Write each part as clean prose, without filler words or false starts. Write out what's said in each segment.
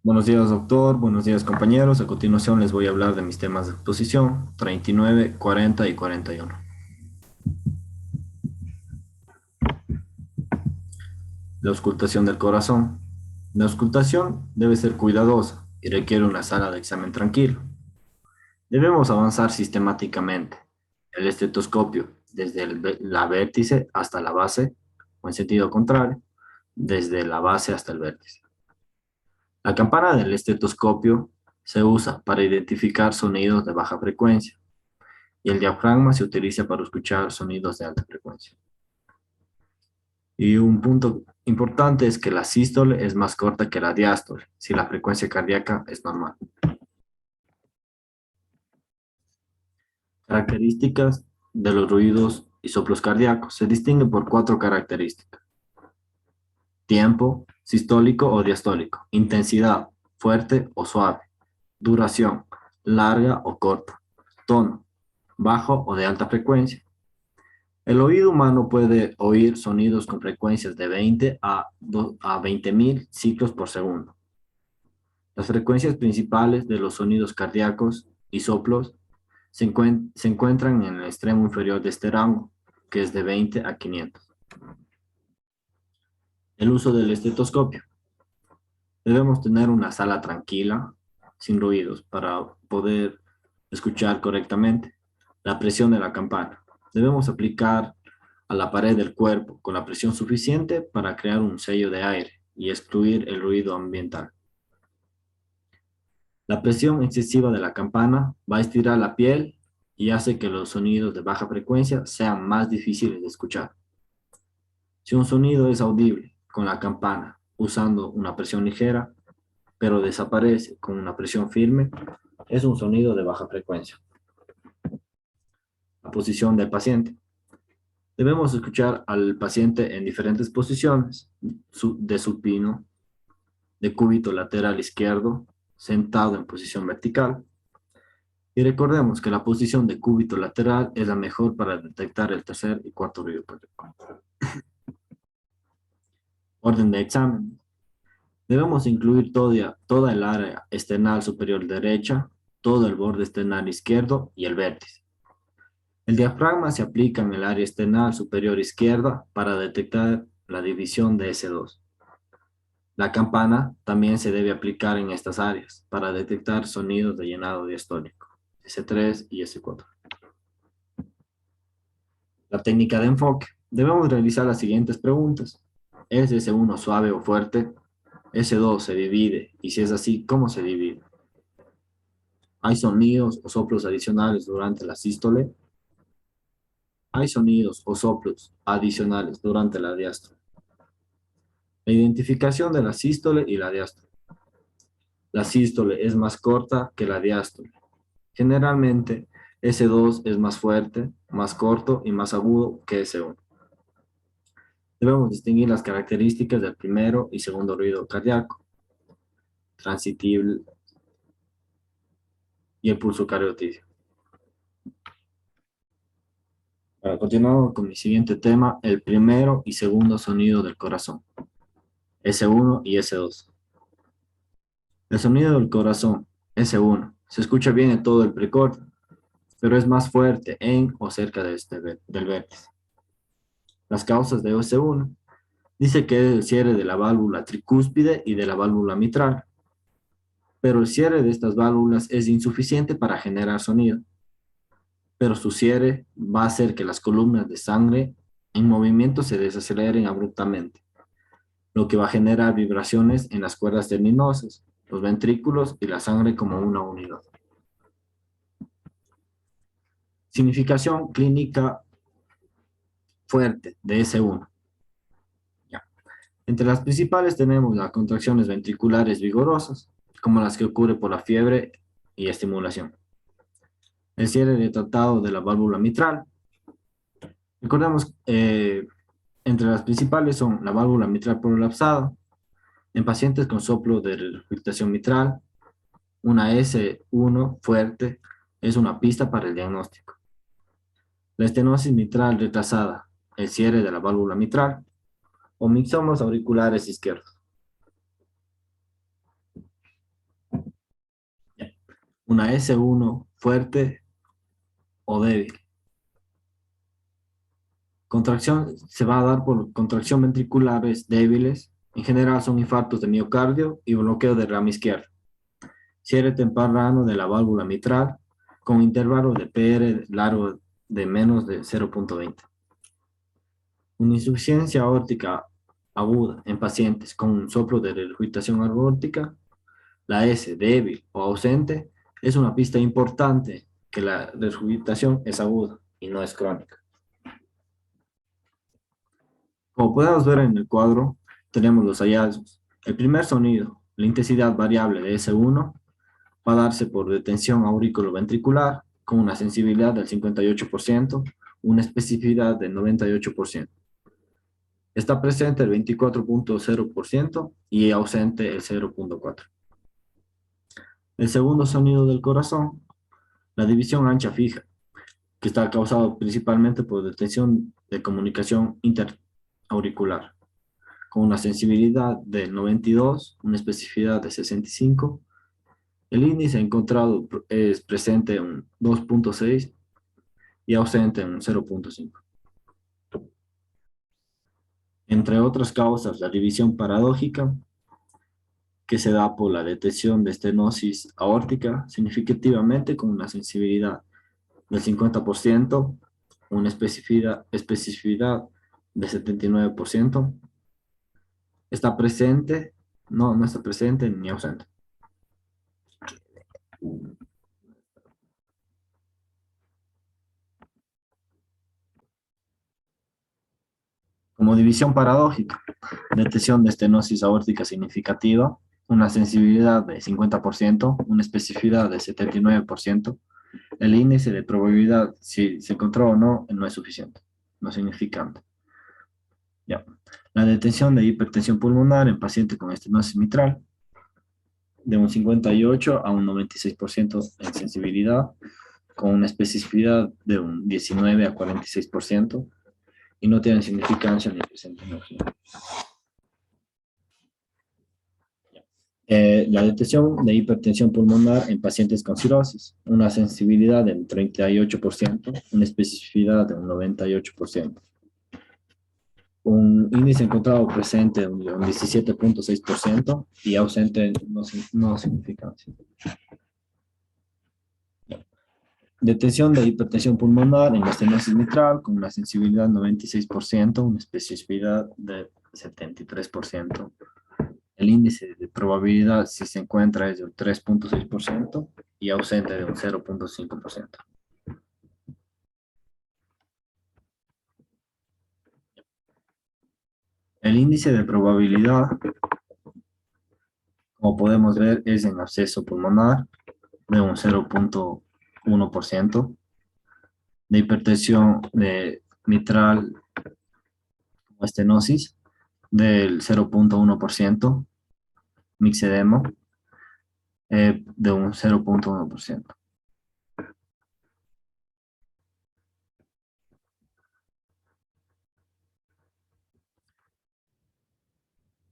Buenos días, doctor. Buenos días, compañeros. A continuación les voy a hablar de mis temas de exposición 39, 40 y 41. La auscultación del corazón. La auscultación debe ser cuidadosa y requiere una sala de examen tranquilo. Debemos avanzar sistemáticamente. El estetoscopio desde la vértice hasta la base, o en sentido contrario, desde la base hasta el vértice. La campana del estetoscopio se usa para identificar sonidos de baja frecuencia y el diafragma se utiliza para escuchar sonidos de alta frecuencia. Y un punto importante es que la sístole es más corta que la diástole, si la frecuencia cardíaca es normal. Características de los ruidos y soplos cardíacos. Se distingue por cuatro características. Tiempo, sistólico o diastólico. Intensidad, fuerte o suave. Duración, larga o corta. Tono, bajo o de alta frecuencia. El oído humano puede oír sonidos con frecuencias de 20 a 20.000 ciclos por segundo. Las frecuencias principales de los sonidos cardíacos y soplos se encuentran en el extremo inferior de este rango, que es de 20 a 500. El uso del estetoscopio. Debemos tener una sala tranquila, sin ruidos, para poder escuchar correctamente. La presión de la campana. Debemos aplicar a la pared del cuerpo con la presión suficiente para crear un sello de aire y excluir el ruido ambiental. La presión excesiva de la campana va a estirar la piel y hace que los sonidos de baja frecuencia sean más difíciles de escuchar. Si un sonido es audible con la campana usando una presión ligera, pero desaparece con una presión firme, es un sonido de baja frecuencia. La posición del paciente. Debemos escuchar al paciente en diferentes posiciones, de supino, de cúbito lateral izquierdo, sentado en posición vertical. Y recordemos que la posición de cúbito lateral es la mejor para detectar el tercer y cuarto ruido cardíaco. Orden de examen. Debemos incluir toda el área esternal superior derecha, todo el borde esternal izquierdo y el vértice. El diafragma se aplica en el área esternal superior izquierda para detectar la división de S2. La campana también se debe aplicar en estas áreas para detectar sonidos de llenado diastólico, S3 y S4. La técnica de enfoque. Debemos realizar las siguientes preguntas. ¿Es S1 suave o fuerte? ¿S2 se divide? Y si es así, ¿cómo se divide? ¿Hay sonidos o soplos adicionales durante la sístole? ¿Hay sonidos o soplos adicionales durante la diástole? La identificación de la sístole y la diástole. La sístole es más corta que la diástole. Generalmente, S2 es más fuerte, más corto y más agudo que S1. Debemos distinguir las características del primero y segundo ruido cardíaco, transitible y el pulso cariotidio. Continuamos con mi siguiente tema, el primero y segundo sonido del corazón, S1 y S2. El sonido del corazón, S1, se escucha bien en todo el precordio, pero es más fuerte en o cerca de del vértice. Las causas de S1. Dice que es el cierre de la válvula tricúspide y de la válvula mitral, pero el cierre de estas válvulas es insuficiente para generar sonido, pero su cierre va a hacer que las columnas de sangre en movimiento se desaceleren abruptamente, lo que va a generar vibraciones en las cuerdas terminosas, los ventrículos y la sangre como una unidad. Significación clínica fuerte de S1. Ya. Entre las principales tenemos las contracciones ventriculares vigorosas, como las que ocurre por la fiebre y estimulación. El cierre de tratado de la válvula mitral. Recordemos, entre las principales son la válvula mitral prolapsada, en pacientes con soplo de regurgitación mitral, una S1 fuerte es una pista para el diagnóstico. La estenosis mitral retrasada, el cierre de la válvula mitral, o mixomas auriculares izquierdos. una S1 fuerte o débil. Contracción se va a dar por contracción ventriculares débiles. En general son infartos de miocardio y bloqueo de rama izquierda. Cierre temprano de la válvula mitral con intervalo de PR largo de menos de 0,20. Una insuficiencia aórtica aguda en pacientes con un soplo de regurgitación aórtica, la S débil o ausente, es una pista importante que la regurgitación es aguda y no es crónica. Como podemos ver en el cuadro, tenemos los hallazgos. El primer sonido, la intensidad variable de S1, va a darse por detención auriculoventricular con una sensibilidad del 58%, una especificidad del 98%. Está presente el 24,0% y ausente el 0,4%. El segundo sonido del corazón, la división ancha fija, que está causado principalmente por detención de comunicación interauricular, con una sensibilidad de 92, una especificidad de 65. El índice encontrado es presente en 2,6 y ausente en 0,5. Entre otras causas, la división paradójica, que se da por la detección de estenosis aórtica significativamente con una sensibilidad del 50%, una especificidad de 79%, está presente, no está presente ni ausente. Como división paradójica, detección de estenosis aórtica significativa, una sensibilidad de 50%, una especificidad de 79%, el índice de probabilidad, si se encontró o no es suficiente, no significante. Ya. La detección de hipertensión pulmonar en pacientes con estenosis mitral, de un 58 a un 96% en sensibilidad, con una especificidad de un 19 a 46%, y no tienen significancia ni presentología. La detección de hipertensión pulmonar en pacientes con cirrosis, una sensibilidad del 38%, una especificidad de un 98%. Un índice encontrado presente de un 17,6% y ausente no significancia. Detección de hipertensión pulmonar en la estenosis mitral con una sensibilidad del 96%, una especificidad de 73%. El índice de probabilidad, si se encuentra, es de un 3,6% y ausente de un 0,5%. El índice de probabilidad, como podemos ver, es en absceso pulmonar de un 0,1%, de hipertensión de mitral o estenosis del 0,1%, mixedema de un 0,1%.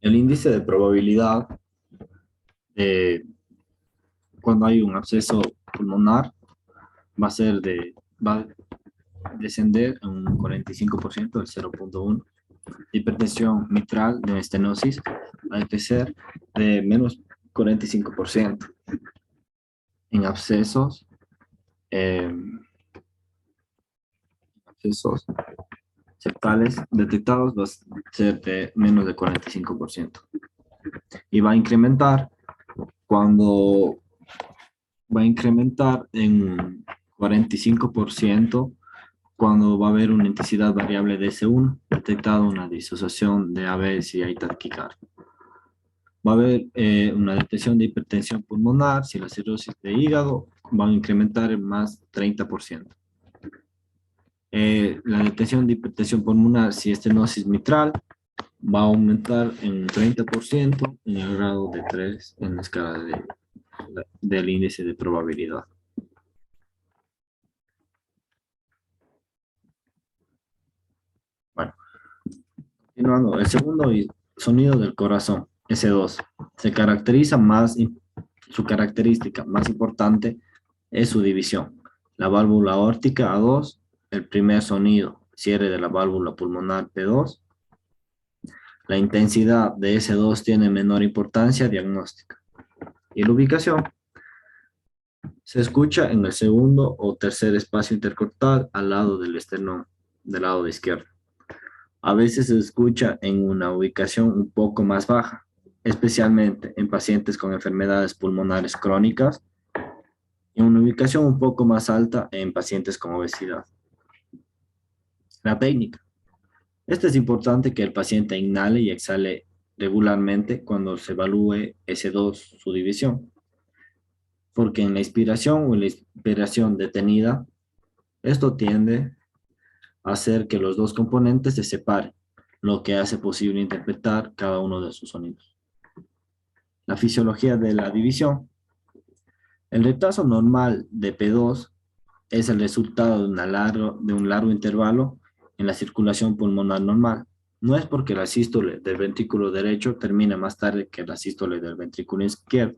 El índice de probabilidad de cuando hay un absceso pulmonar va a descender a un 45% del 0,1%. Hipertensión mitral de estenosis va a crecer de menos 45%. En abscesos, abscesos septales detectados va a ser de menos de 45%. Y va a incrementar cuando va a incrementar en 45% cuando va a haber una intensidad variable de S1, detectada una disociación de ABS y hay taquicardia. Va a haber una detección de hipertensión pulmonar, si la cirrosis de hígado va a incrementar en más 30%. La detección de hipertensión pulmonar, si es estenosis mitral, va a aumentar en un 30% en el grado de 3 en la escala del índice de probabilidad. Bueno, continuando, el segundo sonido del corazón, S2, se caracteriza más, su característica más importante es su división. La válvula aórtica A2, el primer sonido, cierre de la válvula pulmonar P2. La intensidad de S2 tiene menor importancia diagnóstica. Y la ubicación se escucha en el segundo o tercer espacio intercostal al lado del esternón, del lado de izquierdo. A veces se escucha en una ubicación un poco más baja, especialmente en pacientes con enfermedades pulmonares crónicas, y una ubicación un poco más alta en pacientes con obesidad. La técnica. Esto es importante que el paciente inhale y exhale regularmente cuando se evalúe S2, su división, porque en la inspiración o en la inspiración detenida, esto tiende a hacer que los dos componentes se separen, lo que hace posible interpretar cada uno de sus sonidos. La fisiología de la división. El retraso normal de P2 es el resultado de un largo intervalo en la circulación pulmonar normal. No es porque la sístole del ventrículo derecho termina más tarde que la sístole del ventrículo izquierdo.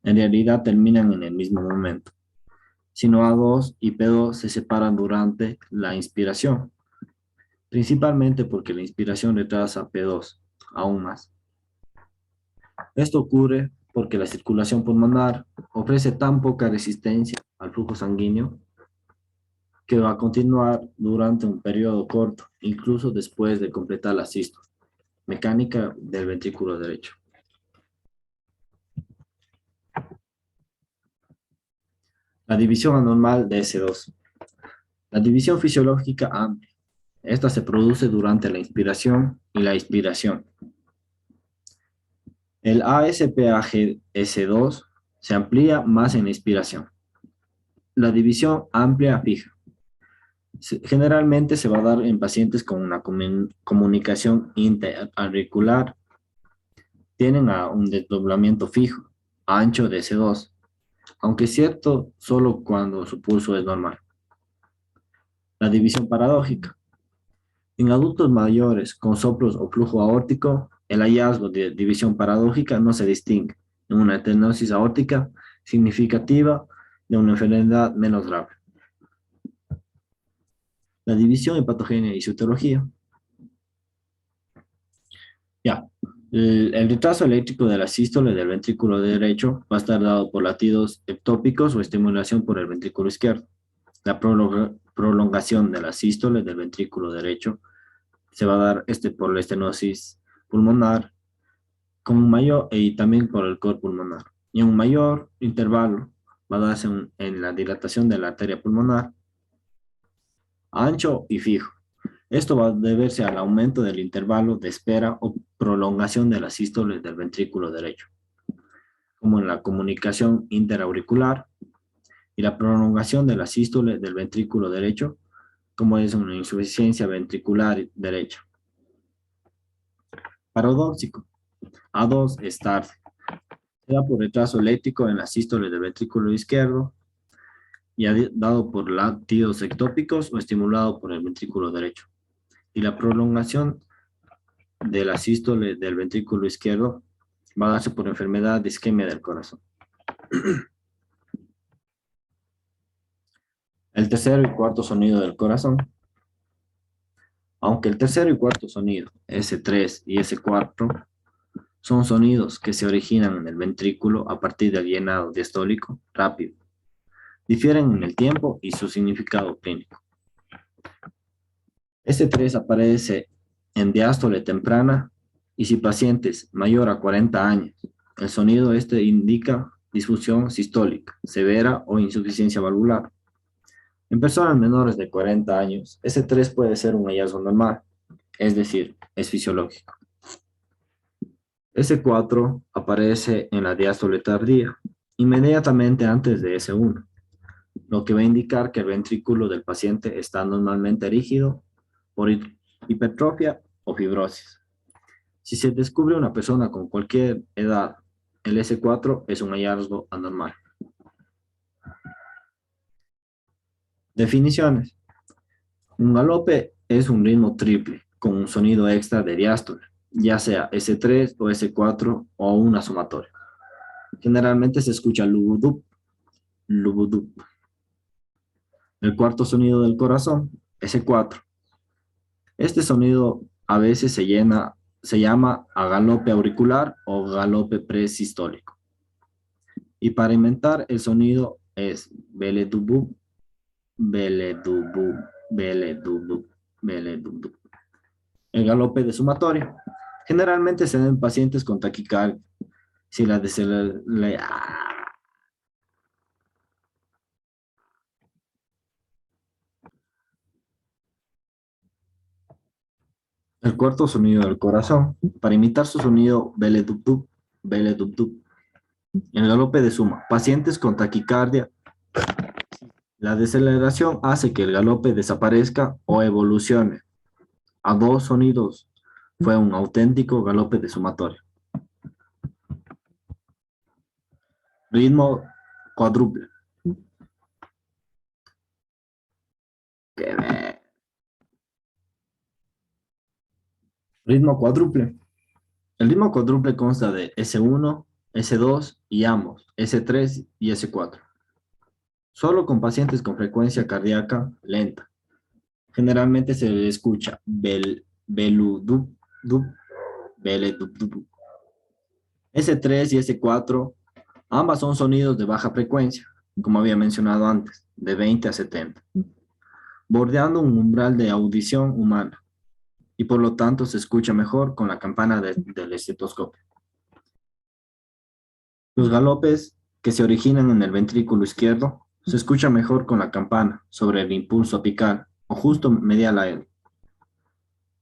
En realidad terminan en el mismo momento, sino A2 y P2 se separan durante la inspiración, principalmente porque la inspiración retrasa P2 aún más. Esto ocurre porque la circulación pulmonar ofrece tan poca resistencia al flujo sanguíneo que va a continuar durante un periodo corto, incluso después de completar la sístole mecánica del ventrículo derecho. La división anormal de S2. La división fisiológica amplia. Esta se produce durante la inspiración y la expiración. El ASPAGS2 se amplía más en la inspiración. La división amplia fija. Generalmente se va a dar en pacientes con una comunicación interauricular. Tienen un desdoblamiento fijo, ancho de S2, aunque es cierto solo cuando su pulso es normal. La división paradójica. En adultos mayores con soplos o flujo aórtico, el hallazgo de división paradójica no se distingue en una estenosis aórtica significativa de una enfermedad menos grave. La división en patogenia y citología. Ya, el retraso eléctrico de la sístole del ventrículo derecho va a estar dado por latidos ectópicos o estimulación por el ventrículo izquierdo. La prolongación de la sístole del ventrículo derecho se va a dar por la estenosis pulmonar con un mayor y también por el cor pulmonar. Y un mayor intervalo va a darse en la dilatación de la arteria pulmonar, ancho y fijo. Esto va a deberse al aumento del intervalo de espera o prolongación de las sístoles del ventrículo derecho, como en la comunicación interauricular, y la prolongación de la sístole del ventrículo derecho, como es una insuficiencia ventricular derecha. Paradójico. A2 es tarde. Se da por retraso eléctrico en la sístole del ventrículo izquierdo y dado por latidos ectópicos o estimulado por el ventrículo derecho. Y la prolongación de la sístole del ventrículo izquierdo va a darse por enfermedad de isquemia del corazón. El tercero y cuarto sonido del corazón. Aunque el tercero y cuarto sonido, S3 y S4, son sonidos que se originan en el ventrículo a partir del llenado diastólico rápido, difieren en el tiempo y su significado clínico. S3 aparece en diástole temprana y si pacientes mayor a 40 años, el sonido indica disfunción sistólica severa o insuficiencia valvular. En personas menores de 40 años, S3 puede ser un hallazgo normal, es decir, es fisiológico. S4 aparece en la diástole tardía, inmediatamente antes de S1, lo que va a indicar que el ventrículo del paciente está normalmente rígido por hipertrofia o fibrosis. Si se descubre una persona con cualquier edad, el S4 es un hallazgo anormal. Definiciones. Un galope es un ritmo triple con un sonido extra de diástole, ya sea S3 o S4 o una sumatoria. Generalmente se escucha lugudup lubudup. El cuarto sonido del corazón, S4. Este sonido a veces se llama a galope auricular o galope presistólico. Y para inventar el sonido es beledubu, beledubu, beledubu, beledubu. El galope de sumatorio. Generalmente se da en pacientes con taquicardia. Si la El cuarto sonido del corazón. Para imitar su sonido beledub, beledub. El galope de suma. Pacientes con taquicardia. La deceleración hace que el galope desaparezca o evolucione a dos sonidos. Fue un auténtico galope de sumatorio. Ritmo cuádruple. ¡Qué ver! Ritmo cuádruple. El ritmo cuádruple consta de S1, S2 y ambos, S3 y S4. Solo con pacientes con frecuencia cardíaca lenta. Generalmente se le escucha beludup, dup, beledup, dup. S3 y S4, ambas son sonidos de baja frecuencia, como había mencionado antes, de 20 a 70, bordeando un umbral de audición humana, y por lo tanto se escucha mejor con la campana del estetoscopio. Los galopes que se originan en el ventrículo izquierdo se escuchan mejor con la campana sobre el impulso apical o justo medial a él.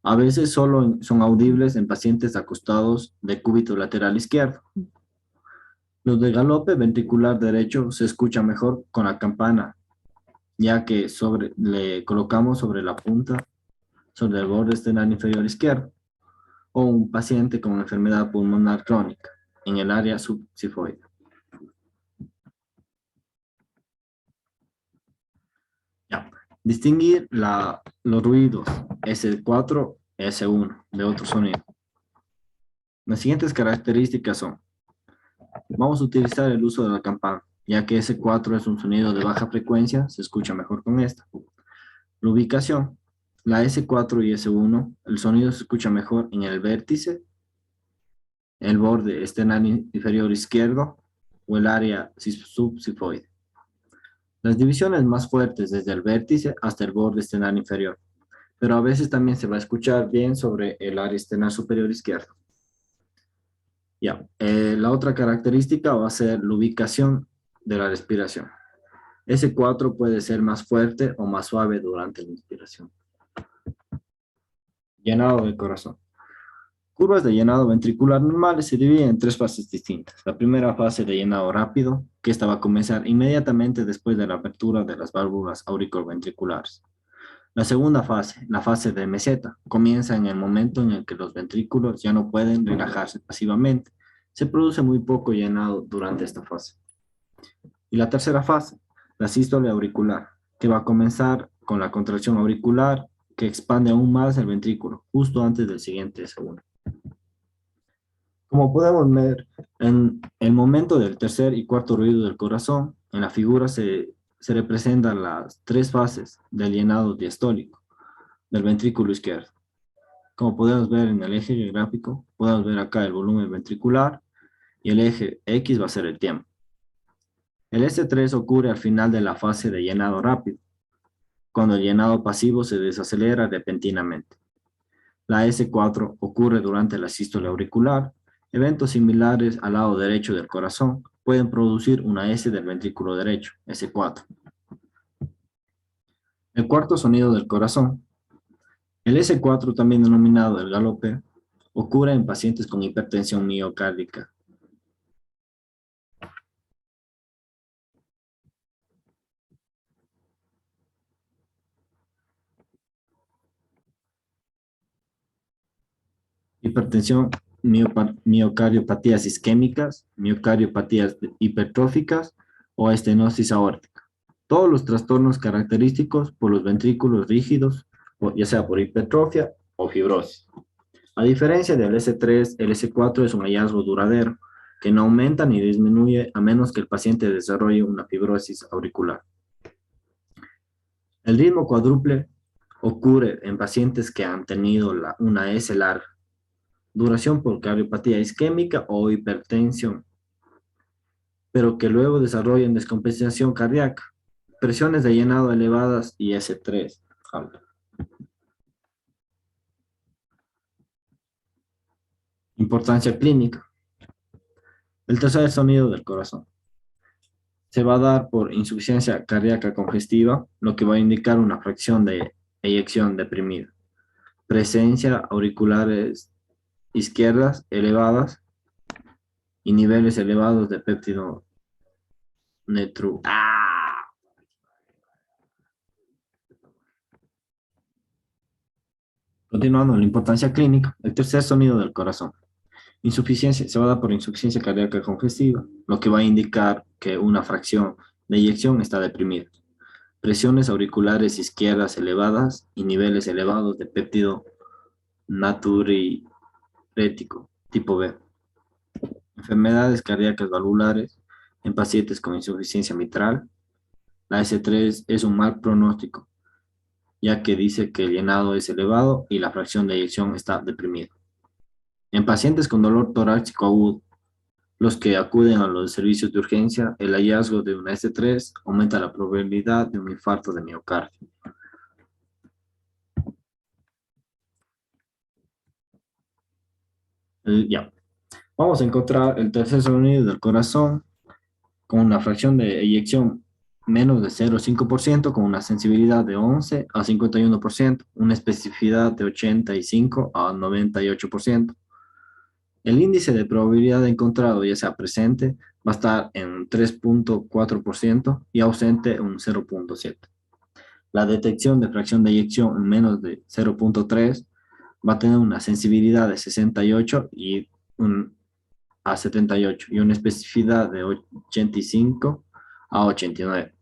A veces solo son audibles en pacientes acostados de cúbito lateral izquierdo. Los de galope ventricular derecho se escuchan mejor con la campana, ya que le colocamos sobre la punta, sobre el borde esternal inferior izquierdo, o un paciente con enfermedad pulmonar crónica en el área subsifoide. Ya. Distinguir los ruidos S4, S1 de otro sonido. Las siguientes características son: vamos a utilizar el uso de la campana, ya que S4 es un sonido de baja frecuencia, se escucha mejor con esta. La ubicación. La S4 y S1, el sonido se escucha mejor en el vértice, el borde esternal inferior izquierdo o el área subsifoide. Las divisiones más fuertes desde el vértice hasta el borde esternal inferior, pero a veces también se va a escuchar bien sobre el área esternal superior izquierdo. Ya, la otra característica va a ser la ubicación de la respiración. S4 puede ser más fuerte o más suave durante la inspiración. Llenado del corazón. Curvas de llenado ventricular normales se dividen en tres fases distintas. La primera fase de llenado rápido, que esta va a comenzar inmediatamente después de la apertura de las válvulas auriculoventriculares. La segunda fase, la fase de meseta, comienza en el momento en el que los ventrículos ya no pueden relajarse pasivamente. Se produce muy poco llenado durante esta fase. Y la tercera fase, la sístole auricular, que va a comenzar con la contracción auricular que expande aún más el ventrículo, justo antes del siguiente segundo. Como podemos ver, en el momento del tercer y cuarto ruido del corazón, en la figura se representan las tres fases del llenado diastólico del ventrículo izquierdo. Como podemos ver en el eje gráfico, podemos ver acá el volumen ventricular y el eje X va a ser el tiempo. El S3 ocurre al final de la fase de llenado rápido, cuando el llenado pasivo se desacelera repentinamente. La S4 ocurre durante la sístole auricular. Eventos similares al lado derecho del corazón pueden producir una S del ventrículo derecho, S4. El cuarto sonido del corazón. El S4, también denominado el galope, ocurre en pacientes con hipertensión miocárdica. Hipertensión, miocardiopatías isquémicas, miocardiopatías hipertróficas o estenosis aórtica. Todos los trastornos característicos por los ventrículos rígidos, ya sea por hipertrofia o fibrosis. A diferencia del S3, el S4 es un hallazgo duradero que no aumenta ni disminuye a menos que el paciente desarrolle una fibrosis auricular. El ritmo cuádruple ocurre en pacientes que han tenido una S larga, duración por cardiopatía isquémica o hipertensión, pero que luego desarrollan descompensación cardíaca, presiones de llenado elevadas y S3 alta. Importancia clínica. El tercer sonido del corazón. Se va a dar por insuficiencia cardíaca congestiva, lo que va a indicar una fracción de eyección deprimida. Presencia auriculares izquierdas elevadas y niveles elevados de péptido netru. Continuando, la importancia clínica. El tercer sonido del corazón. Insuficiencia, se va a dar por insuficiencia cardíaca congestiva, lo que va a indicar que una fracción de eyección está deprimida. Presiones auriculares izquierdas elevadas y niveles elevados de péptido natriurético tipo B. Enfermedades cardíacas valvulares en pacientes con insuficiencia mitral. La S3 es un mal pronóstico, ya que dice que el llenado es elevado y la fracción de eyección está deprimida. En pacientes con dolor torácico agudo, los que acuden a los servicios de urgencia, el hallazgo de una S3 aumenta la probabilidad de un infarto de miocardio. Ya. Vamos a encontrar el tercer sonido del corazón con una fracción de eyección menos de 0,5%, con una sensibilidad de 11 a 51%, una especificidad de 85 a 98%. El índice de probabilidad de encontrado, ya sea presente, va a estar en 3,4% y ausente en 0,7%. La detección de fracción de eyección en menos de 0,3 va a tener una sensibilidad de 68 a 78 y una especificidad de 85 a 89.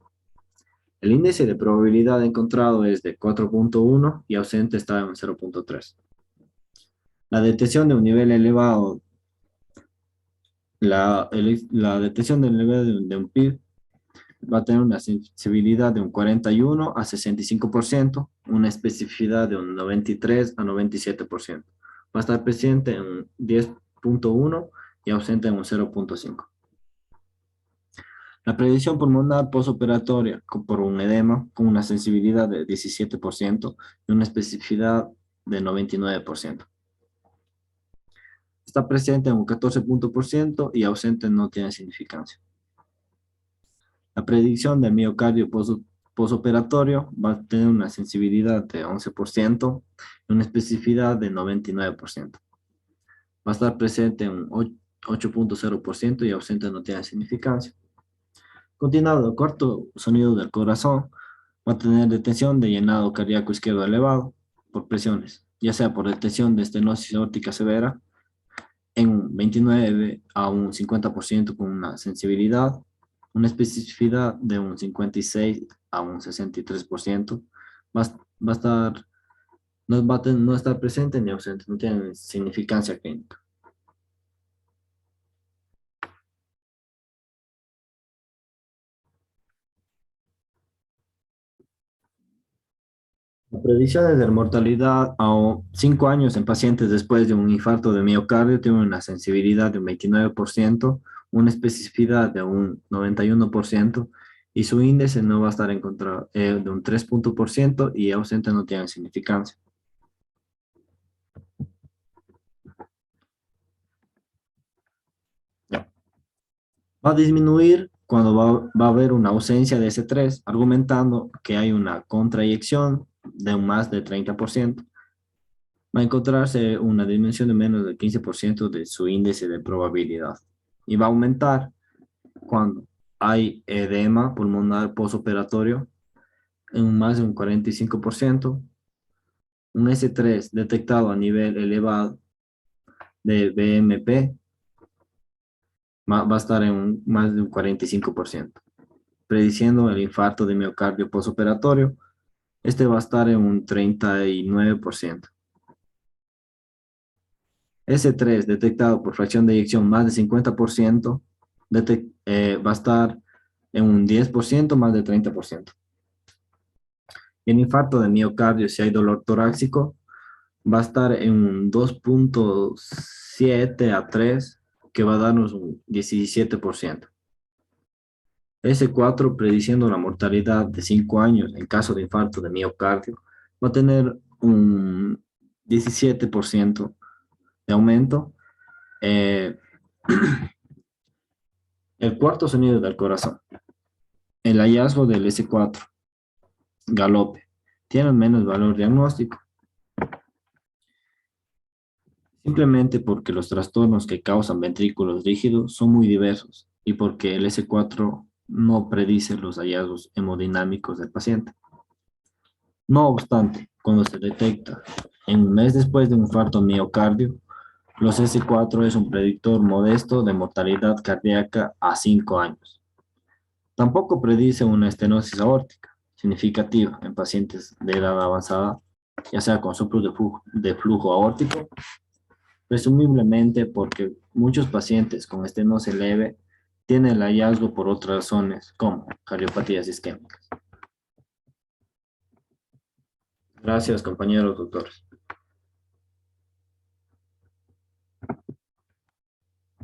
El índice de probabilidad de encontrado es de 4,1 y ausente está en 0,3. La detección de un nivel elevado, la detección del nivel de un PIB va a tener una sensibilidad de un 41 a 65%, una especificidad de un 93 a 97%. Va a estar presente en un 10,1 y ausente en un 0,5. La predicción pulmonar postoperatoria por un edema con una sensibilidad de 17% y una especificidad de 99%. Está presente en un 14% y ausente no tiene significancia. La predicción de miocardio postoperatorio va a tener una sensibilidad de 11% y una especificidad de 99%. Va a estar presente en un 8,0% y ausente no tiene significancia. Continuando, el cuarto sonido del corazón va a tener detención de llenado cardíaco izquierdo elevado por presiones, ya sea por detención de estenosis aórtica severa en un 29 a un 50% con una sensibilidad, una especificidad de un 56 a un 63%, va a estar, no estar presente ni ausente, no tiene significancia clínica. Las predicciones de mortalidad a 5 años en pacientes después de un infarto de miocardio tienen una sensibilidad de un 29%, una especificidad de un 91% y su índice no va a estar encontrado de un 3% y ausente no tiene significancia. Ya. Va a disminuir cuando va a haber una ausencia de S3, argumentando que hay una contrayección de un más de 30%. Va a encontrarse una dimensión de menos del 15% de su índice de probabilidad. Y va a aumentar cuando hay edema pulmonar postoperatorio en más de un 45%, un S3 detectado a nivel elevado de BMP va a estar en más de un 45%, prediciendo el infarto de miocardio postoperatorio. Este va a estar en un 39%. S3 detectado por fracción de eyección más de 50%, va a estar en un 10% más de 30%. En infarto de miocardio, si hay dolor torácico, va a estar en un 2,7 a 3, que va a darnos un 17%. S4, prediciendo la mortalidad de 5 años en caso de infarto de miocardio, va a tener un 17% de aumento. Eh, el cuarto sonido del corazón. El hallazgo del S4, galope, tiene menos valor diagnóstico, simplemente porque los trastornos que causan ventrículos rígidos son muy diversos y porque el S4 no predice los hallazgos hemodinámicos del paciente. No obstante, cuando se detecta en un mes después de un infarto miocardio, los S4 es un predictor modesto de mortalidad cardíaca a 5 años. Tampoco predice una estenosis aórtica significativa en pacientes de edad avanzada, ya sea con soplo de flujo aórtico, presumiblemente porque muchos pacientes con estenosis leve tienen el hallazgo por otras razones, como cardiopatías isquémicas. Gracias, compañeros doctores.